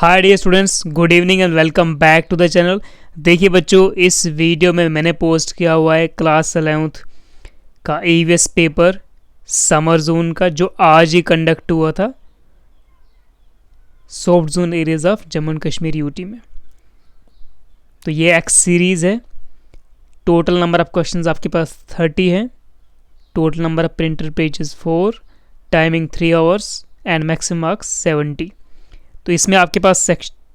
Hi dear students, good evening and welcome back to the channel. देखिए बच्चों, इस video में मैंने पोस्ट किया हुआ है क्लास 11th का ईवीएस पेपर समर जोन का, जो आज ही कंडक्ट हुआ था soft zone areas of Jammu and Kashmir UT में। तो ये एक्स सीरीज़ है। टोटल नंबर ऑफ क्वेश्चंस आपके पास 30 है। Total number of printed pages 4, timing 3 hours and maximum marks 70। तो इसमें आपके पास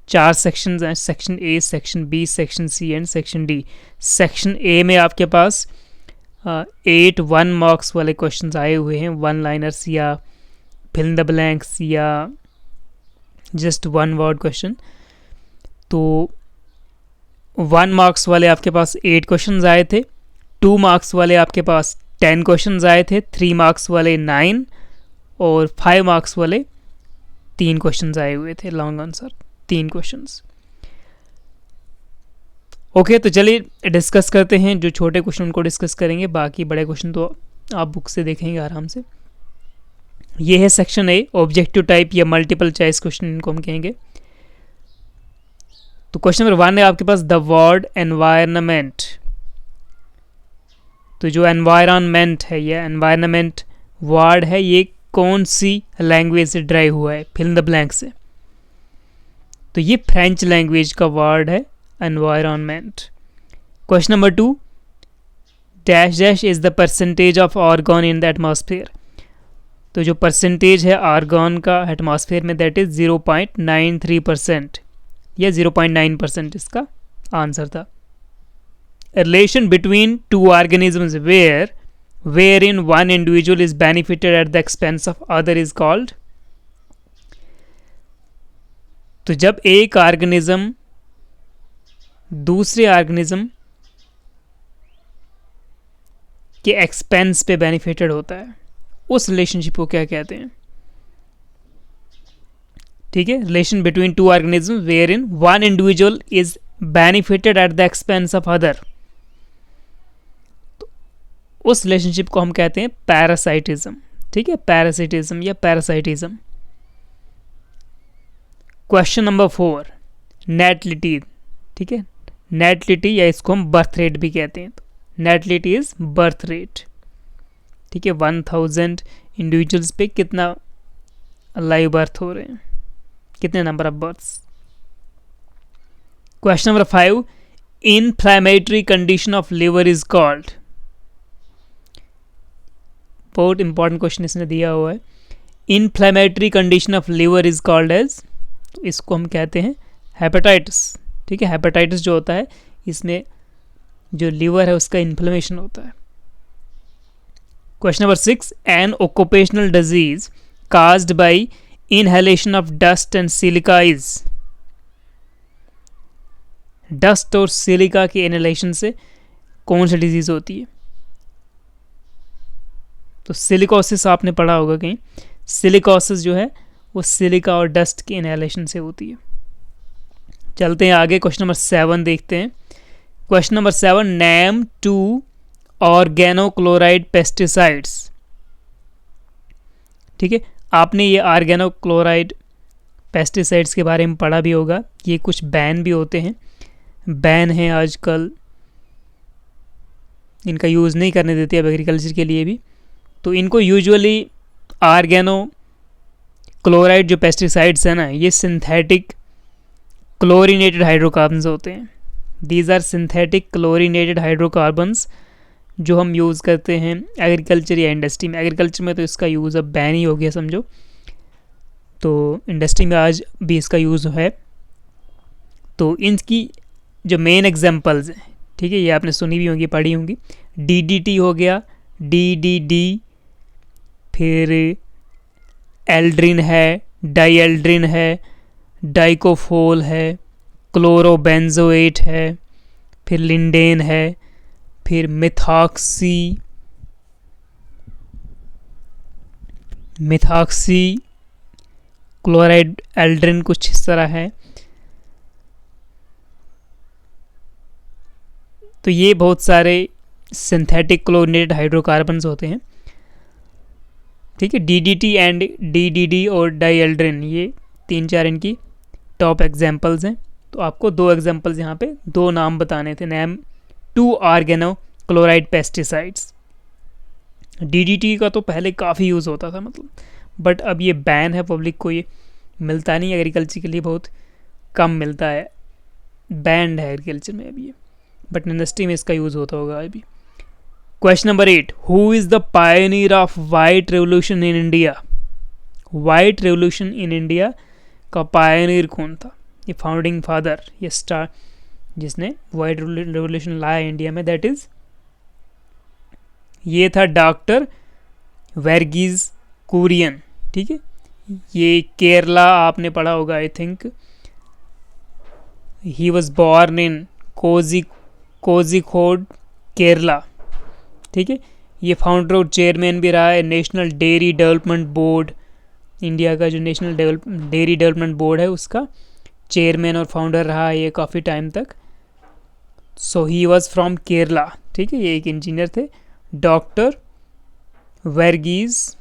4 सेक्शंस हैं, section A, section B, section C and section D. Section A में आपके पास 8 1 मार्क्स वाले क्वेश्चंस आए हुए हैं, 1 लाइनर्स या फिल इन द ब्लैंक्स या जस्ट 1 वर्ड क्वेश्चन। तो 1 मार्क्स वाले आपके पास 8 क्वेश्चंस आए थे, 2 मार्क्स वाले आपके पास 10 क्वेश्चंस आए थे, 3 मार्क्स वाले 9 और 5 मार्क्स वाले 3 क्वेश्चंस आए हुए थे, लॉन्ग आंसर 3 क्वेश्चंस। ओके, तो चलिए डिस्कस करते हैं। जो छोटे क्वेश्चन उनको डिस्कस करेंगे, बाकी बड़े क्वेश्चन तो आप बुक से देखेंगे आराम से। ये है सेक्शन ए, ऑब्जेक्टिव टाइप या मल्टीपल चॉइस क्वेश्चन इनको हम कहेंगे। तो क्वेश्चन नंबर 1 है आपके पास, द वर्ड एनवायरनमेंट। तो जो एनवायरनमेंट है या एनवायरनमेंट वर्ड है, ये कौन सी लैंग्वेज से ड्राइव हुआ है? फिल इन द ब्लैंक से। तो ये फ्रेंच लैंग्वेज का वर्ड है environment. Question number 2, dash dash is the percentage of argon in the atmosphere. तो जो परसेंटेज है आर्गन का एटमॉस्फेयर में, दैट इज 0.93% या 0.9% इसका आंसर था। Relation between two organisms wherein one individual is benefited at the expense of other is called। तो जब एक ऑर्गेनिज्म दूसरे ऑर्गेनिज्म के एक्सपेंस पे बेनिफिटेड होता है, उस रिलेशनशिप को क्या कहते हैं? ठीक है, relation between two organism wherein one individual is benefited at the expense of other, उस रिलेशनशिप को हम कहते हैं पैरासाइटिज्म। ठीक है, पैरासिटिज्म या पैरासाइटिज्म। Question number 4, natality. ठीक है, नेटलिटी या इसको हम बर्थ रेट भी कहते हैं। तो नेटलिटी इज बर्थ रेट। ठीक है, 1000 इंडिविजुअल्स पे कितना लाइव बर्थ हो रहे हैं, कितने number of births. Question number 5, inflammatory condition of liver is called. बहुत इंपॉर्टेंट क्वेश्चन इसने दिया हुआ है। Inflammatory condition of liver is called as, तो इसको हम कहते हैं हेपेटाइटिस। ठीक है, हेपेटाइटिस जो होता है, इसमें जो लिवर है उसका इन्फ्लेमेशन होता है। Question number 6, N occupational disease caused by inhalation of dust and silica is. Dust और सिलिका के इनहेलेशन से कौन सी डिजीज होती है? तो सिलिकोसिस आपने पढ़ा होगा कहीं। सिलिकोसिस जो है वो सिलिका और डस्ट की इनहेलेशन से होती है। चलते हैं आगे, क्वेश्चन नंबर 7 देखते हैं। Question number 7, name 2 organochloride pesticides. ठीक है, आपने ये ऑर्गेनोक्लोराइड पेस्टिसाइड्स के बारे में पढ़ा भी होगा। ये कुछ बैन भी होते हैं, बैन है आजकल, इनका यूज़ नहीं करने देते अब एग्रीकल्चर के लिए भी। तो इनको यूजुअली ऑर्गेनो क्लोराइड जो पेस्टिसाइड्स हैं ना, ये सिंथेटिक क्लोरीनेटेड हाइड्रोकार्बन्स होते हैं। These are synthetic chlorinated hydrocarbons जो हम यूज़ करते हैं एग्रीकल्चर या इंडस्ट्री में। एग्रीकल्चर में तो इसका यूज़ अब बैन ही हो गया समझो, तो इंडस्ट्री में आज भी इसका यूज़ है। तो इनकी जो मेन एग्जांपल्स हैं, ठीक है, ये आपने सुनी भी होंगी, पढ़ी होंगी। DDT हो गया, DDD, फिर एल्ड्रिन है, डाईएल्ड्रिन है, डाइकोफोल है, क्लोरोबेंजोएट है, फिर लिंडेन है, फिर मिथॉक्सी क्लोराइड एल्ड्रिन कुछ इस तरह है। तो ये बहुत सारे सिंथेटिक क्लोरीनेटेड हाइड्रोकार्बन्स होते हैं। ठीक है, DDT एंड DDD और डाईएल्ड्रिन, ये 3-4 इनकी टॉप एग्जाम्पल्स हैं। तो आपको 2 एग्जाम्पल्स यहाँ पे 2 नाम बताने थे। Name 2 organo chloride pesticides. DDT का तो पहले काफ़ी यूज़ होता था मतलब, बट अब ये बैन है, पब्लिक को ये मिलता नहीं, एग्रीकल्चर के लिए बहुत कम मिलता है, बैंड है एग्रीकल्चर में अभी ये, बट इंडस्ट्री में इसका यूज़ होता होगा अभी। Question number 8, who is the Pioneer of white revolution in India? White revolution in India का पायनियर कौन था? ये फाउंडिंग फादर, ये स्टार जिसने वाइट रेवोल्यूशन लाया इंडिया में, दैट इज ये था डॉक्टर वर्गीज कुरियन। ठीक है, ये केरला आपने पढ़ा होगा I think. He was born in Kozhikode Kerala. ठीक है, ये फाउंडर और चेयरमैन भी रहा है national dairy development board, India का जो नेशनल डेयरी डेवलपमेंट बोर्ड है उसका चेयरमैन और फाउंडर रहा है ये काफ़ी टाइम तक। सो ही वॉज फ्रॉम केरला। ठीक है, ये एक इंजीनियर थे, डॉक्टर वर्गीज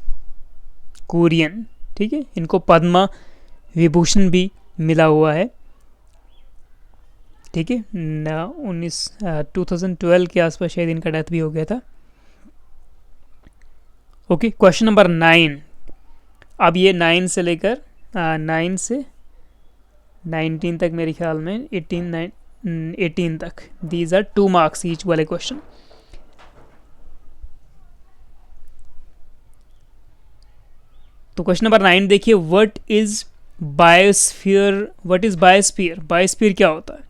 कुरियन। ठीक है, इनको पद्मा विभूषण भी मिला हुआ है। ठीक है, 2012 के आसपास शायद इनका डेथ भी हो गया था। Okay, question number 9। अब ये 9 से लेकर 9 से 19 तक मेरे ख्याल में 18 तक, दीज आर 2 मार्क्स ईच वाले क्वेश्चन। तो क्वेश्चन नंबर 9 देखिए, what is biosphere? What is biosphere? Biosphere क्या होता है?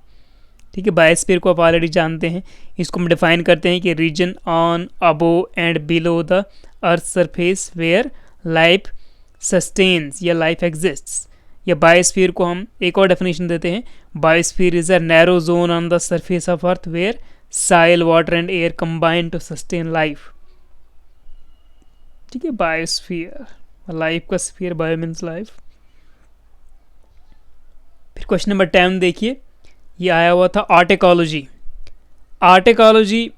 ठीक है, बायोस्फीयर को आप ऑलरेडी जानते हैं। इसको हम डिफाइन करते हैं कि region on, above and below the earth surface where life sustains या लाइफ एग्जिस्ट्स। या बायोस्फीयर को हम एक और डेफिनेशन देते हैं, biosphere is a narrow zone on the surface of earth where soil, water and air combine to sustain life. ठीक है, बायोस्फीयर, लाइफ का स्फीयर, बायो मीन्स लाइफ। फिर क्वेश्चन नंबर 10 देखिए, ये आया हुआ था आर्टिकोलॉजी। आर्टिकोलॉजी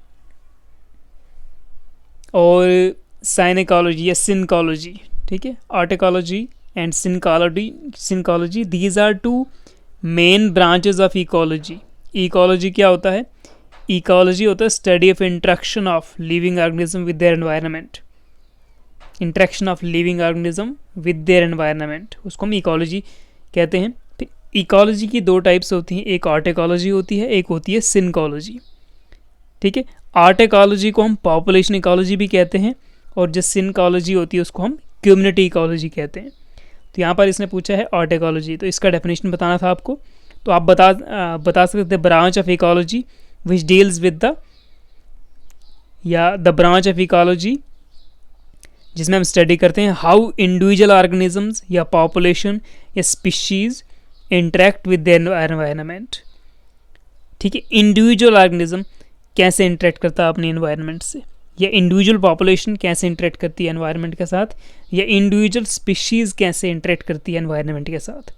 और साइनिकोलॉजी या सिनकोलॉजी। ठीक है, autecology and synecology, these are 2 main branches of ecology. Ecology क्या होता है? इकोलॉजी होता है study of interaction of living organism with their environment. Interaction of living organism with their environment, उसको हम इकोलॉजी कहते हैं। फिर इकोलॉजी की 2 टाइप्स होती हैं, एक आर्टिकोलॉजी होती है, एक होती है सिनकोलॉजी। ठीक है, आर्टिकोलॉजी को हम पॉपुलेशन इकोलॉजी भी कहते हैं, और जो सिनकोलॉजी होती है उसको हम कम्युनिटी इकोलॉजी कहते हैं। तो यहाँ पर इसने पूछा है आर्टिकोलॉजी, तो इसका डेफिनेशन बताना था आपको। तो आप बता सकते थे branch of ecology which deals with the, या द ब्रांच ऑफ इकोलॉजी जिसमें हम स्टडी करते हैं हाउ इंडिविजुअल ऑर्गेनिजम्स या पॉपुलेशन या species interact with the environment. ठीक है, इंडिविजुअल ऑर्गेनिज्म कैसे इंटरेक्ट करता है अपने एनवायरनमेंट से, या इंडिविजुअल पॉपुलेशन कैसे इंटरेक्ट करती है एनवायरनमेंट के साथ, या इंडिविजुअल स्पीशीज़ कैसे इंटरेक्ट करती है एनवायरनमेंट के साथ।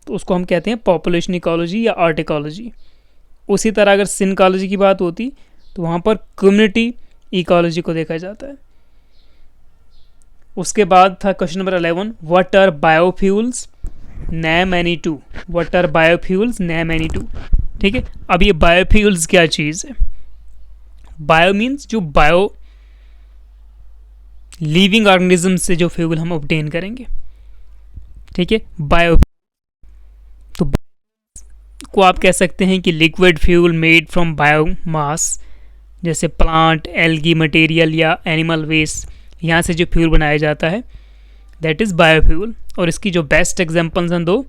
तो उसको हम कहते हैं पॉपुलेशन इकोलॉजी या आर्टिकोलॉजी। उसी तरह अगर सिनकोलॉजी की बात होती तो वहाँ पर कम्युनिटी इकोलॉजी को देखा जाता है। उसके बाद था question number 11, what are biofuels? Name any 2। What are biofuels? Name any 2। ठीक है, अब ये बायोफ्यूल्स क्या चीज़ है? बायो मीन्स जो बायो लिविंग ऑर्गेनिज्म से जो फ्यूल हम ऑब्टेन करेंगे। ठीक है, बायो तो को आप कह सकते हैं कि liquid fuel made from biomass, जैसे प्लांट, एल्गी मटेरियल या एनिमल वेस्ट, यहाँ से जो फ्यूल बनाया जाता है दैट इज़ बायोफ्यूल। और इसकी जो बेस्ट एग्जांपल्स हैं 2,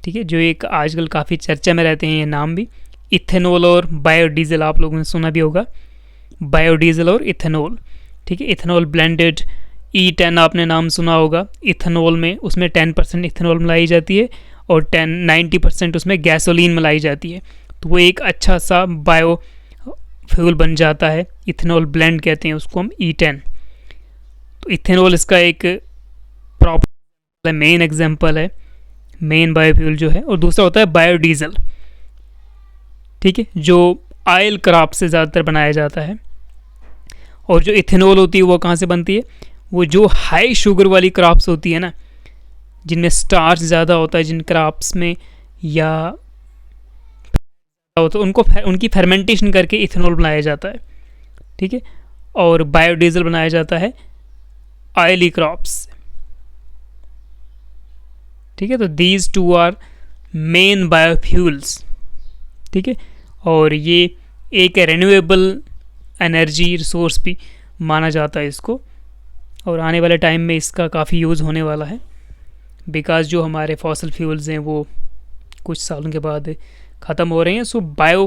ठीक है, जो एक आजकल काफ़ी चर्चा में रहते हैं ये नाम भी, इथेनॉल और बायोडीज़ल। आप लोगों ने सुना भी होगा, बायोडीज़ल और इथेनॉल। ठीक है, इथेनॉल ब्लेंडेड, E10 आपने नाम सुना होगा। इथेनॉल में उसमें 10% इथेनॉल मिलाई जाती है और 90% उसमें गैसोलीन मिलाई जाती है, तो वो एक अच्छा सा बायो फ्यूल बन जाता है। इथेनॉल ब्लेंड कहते हैं उसको हम, E10। तो इथेनॉल इसका एक प्रॉपर मेन एग्जांपल है, मेन बायोफ्यूल जो है। और दूसरा होता है बायोडीज़ल। ठीक है, जो ऑयल क्रॉप से ज़्यादातर बनाया जाता है। और जो इथेनॉल होती है वो कहाँ से बनती है? वो जो हाई शुगर वाली क्रॉप्स होती है ना, जिनमें स्टार्च ज़्यादा होता है, जिन क्रॉप्स में या होता है, उनकी फर्मेंटेशन करके इथेनॉल बनाया जाता है, ठीक है। और बायोडीजल बनाया जाता है ऑयली क्रॉप्स, ठीक है। तो these two are main biofuels, ठीक है। और ये एक रिन्यूएबल एनर्जी रिसोर्स भी माना जाता है इसको, और आने वाले टाइम में इसका काफ़ी यूज़ होने वाला है, बिकॉज जो हमारे फॉसल फ्यूल्स हैं वो कुछ सालों के बाद ख़त्म हो रहे हैं। सो बायो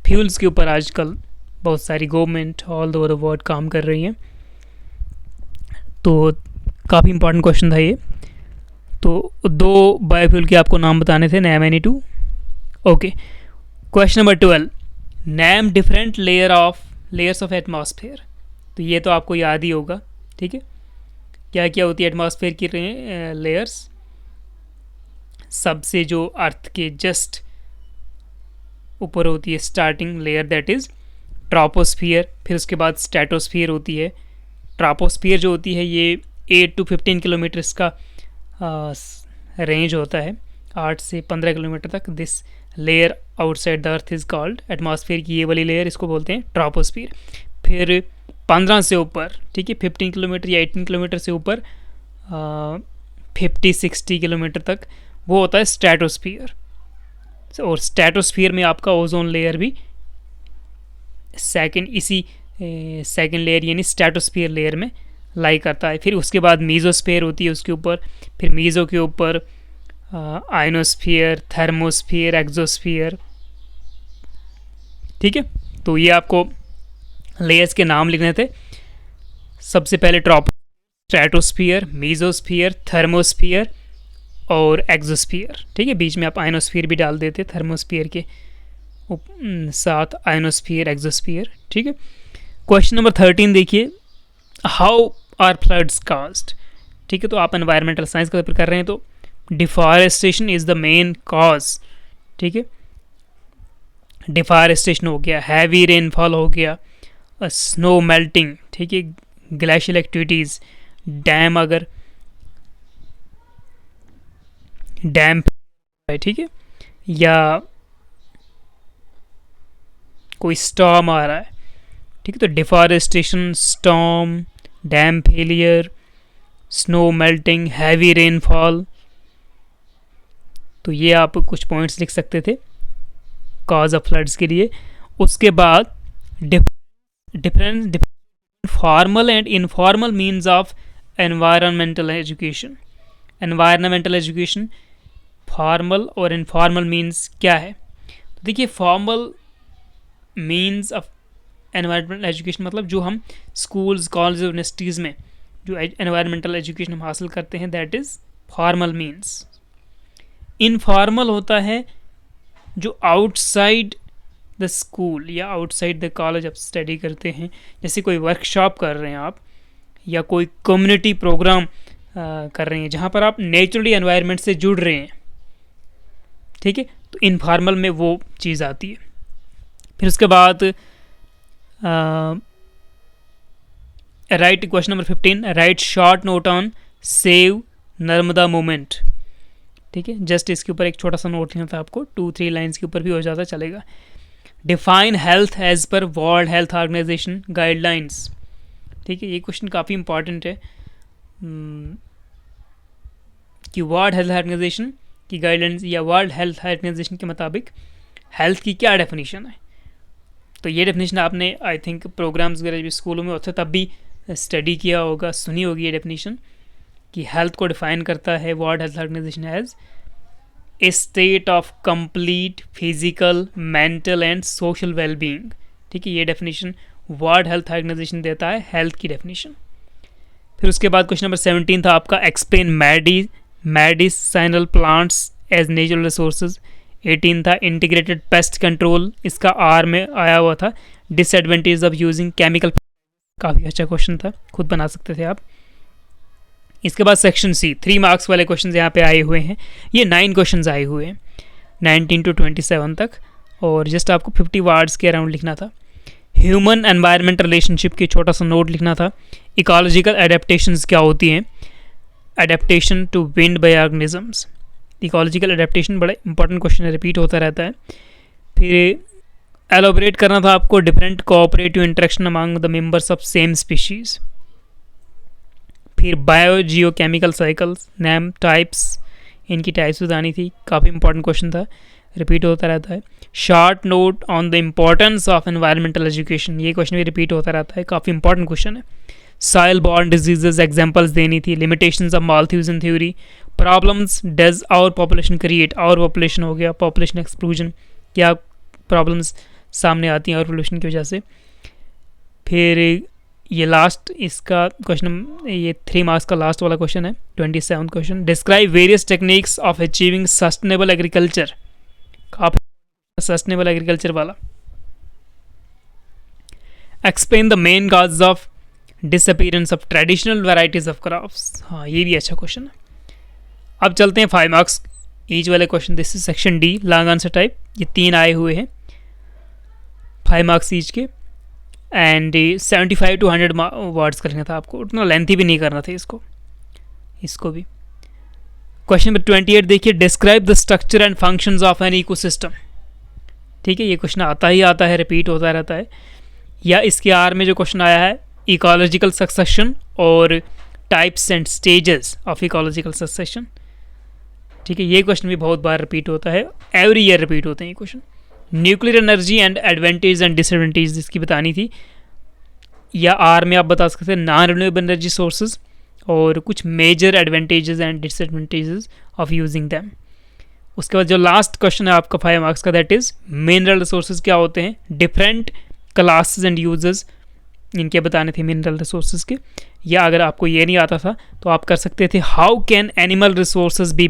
फ्यूल्स के ऊपर आजकल बहुत सारी government all over the world काम कर रही हैं। तो काफ़ी इंपॉर्टेंट क्वेश्चन था ये। तो 2 बायोफ्यूल के आपको नाम बताने थे, name NE2। Okay, question number 12, name different layers of atmosphere. तो ये तो आपको याद ही होगा, ठीक है। क्या क्या होती है एटमॉस्फेयर की लेयर्स? सबसे जो अर्थ के जस्ट ऊपर होती है starting layer, that is troposphere. फिर उसके बाद स्ट्रेटोस्फियर होती है। ट्रोपोस्फियर जो होती है ये 8 to 15 किलोमीटर्स का रेंज होता है, 8 से 15 किलोमीटर तक। This layer outside the earth is called, atmosphere की ये वाली लेयर, इसको बोलते हैं ट्रोपोस्फियर। फिर 15 से ऊपर, ठीक है, 15 किलोमीटर या 18 किलोमीटर से ऊपर 50-60 किलोमीटर तक वो होता है स्ट्रेटोस्फियर। और स्ट्रेटोस्फियर में आपका ओजोन लेयर भी सेकंड लेयर यानी स्ट्रेटोस्फियर लेयर में लाई करता है। फिर उसके बाद मीजोस्फीयर होती है उसके ऊपर, फिर मीजो के ऊपर आयनोस्फीयर, थर्मोस्फीयर, एक्सोस्फीयर, ठीक है। तो ये आपको लेयर्स के नाम लिखने थे। सबसे पहले स्ट्रेटोस्फियर, मीजोस्फीयर, थर्मोस्फियर और एक्सोस्फियर, ठीक है। बीच में आप आयनोस्फीयर भी डाल देते थर्मोस्फियर के साथ, आयनोस्फीयर, एक्सोस्फियर, ठीक है। क्वेश्चन नंबर 13 देखिए, हाउ आर फ्लड्स काज्ड, ठीक है। तो आप एनवायरमेंटल साइंस का पेपर कर रहे हैं, तो deforestation is the main cause, ठीक है। डिफॉरेस्टेशन हो गया, हैवी रेनफॉल हो गया, स्नो मेल्टिंग, ठीक है, ग्लेशियल एक्टिविटीज़, डैम अगर डैम है, ठीक है, या कोई स्टॉर्म आ रहा है, ठीक है। तो deforestation, storm, dam failure, snow melting, heavy rainfall, तो ये आप कुछ पॉइंट्स लिख सकते थे कॉज ऑफ फ्लड्स के लिए। उसके बाद different formal and informal means of environmental education. Environmental education formal और इनफॉर्मल मीन्स क्या है? तो देखिए, formal means of environmental education मतलब जो हम स्कूल्स, कॉलेज, यूनिवर्सिटीज़ में जो एनवायरमेंटल एजुकेशन हम हासिल करते हैं, that is formal means. Informal होता है जो आउटसाइड द स्कूल या आउटसाइड द कॉलेज आप स्टडी करते हैं, जैसे कोई वर्कशॉप कर रहे हैं आप, या कोई कम्युनिटी प्रोग्राम कर रहे हैं जहाँ पर आप नेचुरली एनवायरनमेंट से जुड़ रहे हैं, ठीक है। तो इनफॉर्मल में वो चीज़ आती है। फिर उसके बाद right question number 15, right short note on save Narmada movement, ठीक है। जस्ट इसके ऊपर एक छोटा सा नोट लिखना था आपको, 2-3 लाइन्स के ऊपर भी हो जाता चलेगा। Define health as per World Health Organization guidelines, ठीक है। ये क्वेश्चन काफ़ी इंपॉर्टेंट है कि वर्ल्ड हेल्थ ऑर्गेनाइजेशन की गाइडलाइंस या वर्ल्ड हेल्थ ऑर्गेनाइजेशन के मुताबिक हेल्थ की क्या डेफिनेशन है। तो ये डेफिनेशन आपने आई थिंक प्रोग्राम्स वगैरह भी स्कूलों में होते तब भी स्टडी किया होगा, सुनी होगी ये डेफिनेशन, कि हेल्थ को डिफाइन करता है World Health Organization as a state of complete physical, mental and social wellbeing, ठीक है। ये डेफिनेशन वर्ल्ड हेल्थ ऑर्गेनाइजेशन देता है हेल्थ की डेफिनेशन। फिर उसके बाद क्वेश्चन नंबर 17 था आपका, explain medicinal plants as natural resources. 18 था इंटीग्रेटेड पेस्ट कंट्रोल, इसका आर में आया हुआ था, डिसएडवांटेज ऑफ यूजिंग केमिकल। काफ़ी अच्छा क्वेश्चन था, खुद बना सकते थे आप। इसके बाद सेक्शन सी, 3 मार्क्स वाले क्वेश्चन यहाँ पे आए हुए हैं। ये 9 क्वेश्चन आए हुए हैं 19 to 27 तक, और जस्ट आपको 50 वर्ड्स के अराउंड लिखना था। ह्यूमन एनवायरमेंट रिलेशनशिप की छोटा सा नोट लिखना था। इकोलॉजिकल एडेप्टेशंस क्या होती हैं, adaptation to wind by organisms. Ecological adaptation बड़ा इंपॉर्टेंट क्वेश्चन है, रिपीट होता रहता है। फिर एलोबरेट करना था आपको different cooperative interaction among the members of same species. फिर biogeochemical cycles, name types, इनकी टाइप्स बतानी थी, काफ़ी इंपॉर्टेंट क्वेश्चन था, रिपीट होता रहता है। Short note on the importance of environmental education, ये क्वेश्चन भी रिपीट होता रहता है, काफ़ी इंपॉर्टेंट क्वेश्चन है। सॉइल बॉर्न डिजीजेज एग्जांपल्स देनी थी। Limitations of Malthusian theory. Problems does our population create, our population हो गया, पॉपुलेशन एक्सक्लूजन, क्या प्रॉब्लम्स सामने आती हैं आवर पॉपुलेशन की वजह से। फिर ये लास्ट इसका क्वेश्चन, ये 3 मार्क्स का लास्ट वाला क्वेश्चन है, 27th question. Describe various techniques of achieving sustainable agriculture, काफी सस्टेनेबल एग्रीकल्चर वाला। Explain the main cause of disappearance of traditional varieties of crops, हाँ ये भी अच्छा क्वेश्चन है। अब चलते हैं 5 मार्क्स ईच वाले question. This is section D, long answer type, ये 3 आए हुए हैं 5 मार्क्स ईच के, एंड 75 to 100 वर्ड्स का लिखना था आपको, उतना लेंथी भी नहीं करना था इसको भी। क्वेश्चन नंबर 28 देखिए, describe the structure and functions of an ecosystem. ठीक है, ये क्वेश्चन आता है, रिपीट होता रहता है। या इसके आर में जो क्वेश्चन आया है, इकोलॉजिकल सक्सेशन और types and stages of ecological succession. ठीक है, ये क्वेश्चन भी बहुत बार रिपीट होता है, एवरी ईयर रिपीट होते हैं ये question. Nuclear energy and advantage and disadvantage इसकी बतानी थी। या आर में आप बता सकते हैं नॉन रिन्यूएबल एनर्जी सोर्सेज और कुछ major advantages and disadvantages of using them. उसके बाद जो लास्ट क्वेश्चन है आपका 5 मार्क्स का, दैट इज मिनरल रिसोर्सेज क्या होते हैं, डिफरेंट क्लासेस एंड यूजेस इनके बताने थे मिनरल रिसोर्सेज के। या अगर आपको ये नहीं आता था तो आप कर सकते थे, how can animal resources be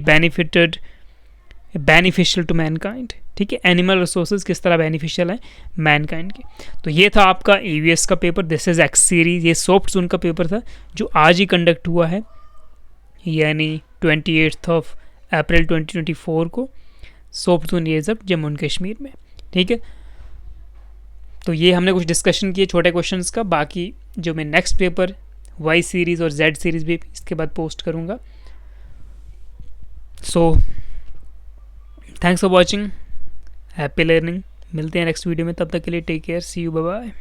beneficial to mankind. ठीक है, एनिमल रिसोर्सेज किस तरह बेनिफिशियल है मैनकाइंड के। तो ये था आपका ईवीएस का paper, this is x series. ये सॉफ्ट जोन का पेपर था जो आज ही कंडक्ट हुआ है, यानी 28 अप्रैल 2024 को, सॉफ्ट जोन ये सब जम्मू एंड कश्मीर में। ठीक है, तो ये हमने कुछ डिस्कशन किए छोटे क्वेश्चंस का। बाकी जो मैं नेक्स्ट पेपर वाई सीरीज़ और जेड सीरीज़ भी इसके बाद पोस्ट करूँगा। So thanks for watching, happy learning. मिलते हैं नेक्स्ट वीडियो में, तब तक के लिए take care, see you, bye bye.